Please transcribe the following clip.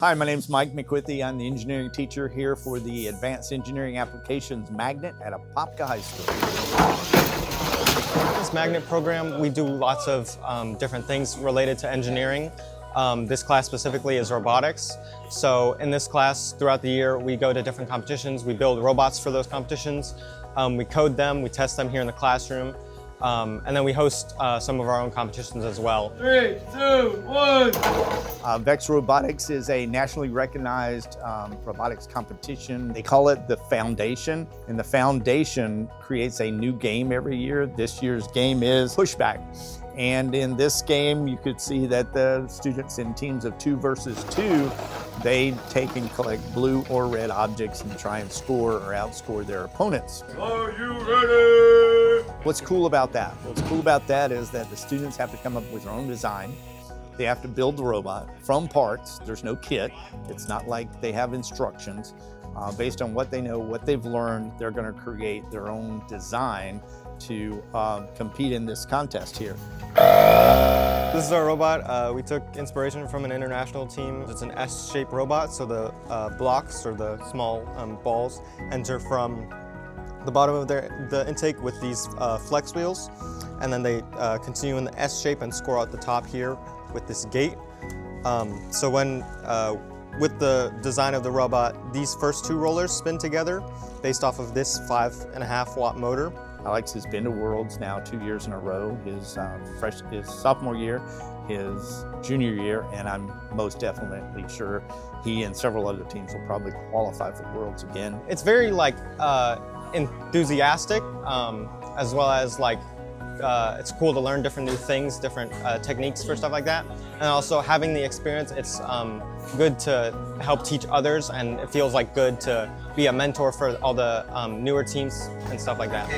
Hi, my name is Mike McWithy. I'm the engineering teacher here for the Advanced Engineering Applications Magnet at Apopka High School. This magnet program, we do lots of different things related to engineering. This class specifically is robotics. So in this class, throughout the year, we go to different competitions. We build robots for those competitions. We code them, we test them here in the classroom. And then we host some of our own competitions as well. 3, 2, 1. VEX Robotics is a nationally recognized robotics competition. They call it the Foundation, and the Foundation creates a new game every year. This year's game is Pushback. And in this game, you could see that the students in teams of 2 versus 2, they take and collect blue or red objects and try and score or outscore their opponents. Are you ready? What's cool about that? What's cool about that is that the students have to come up with their own design. They have to build the robot from parts. There's no kit. It's not like they have instructions. Based on what they know, what they've learned, they're going to create their own design to compete in this contest here. This is our robot. We took inspiration from an international team. It's an S-shaped robot, so the blocks or the small balls enter from the bottom of the intake with these flex wheels, and then they continue in the S shape and score out the top here with this gate. So when with the design of the robot, these first 2 rollers spin together based off of this 5.5 watt motor. Alex has been to Worlds now 2 years in a row, his sophomore year, his junior year, and I'm most definitely sure he and several other teams will probably qualify for Worlds again. It's very enthusiastic, as well as it's cool to learn different new things, different techniques for stuff like that. And also having the experience, it's good to help teach others, and it feels good to be a mentor for all the newer teams and stuff like that.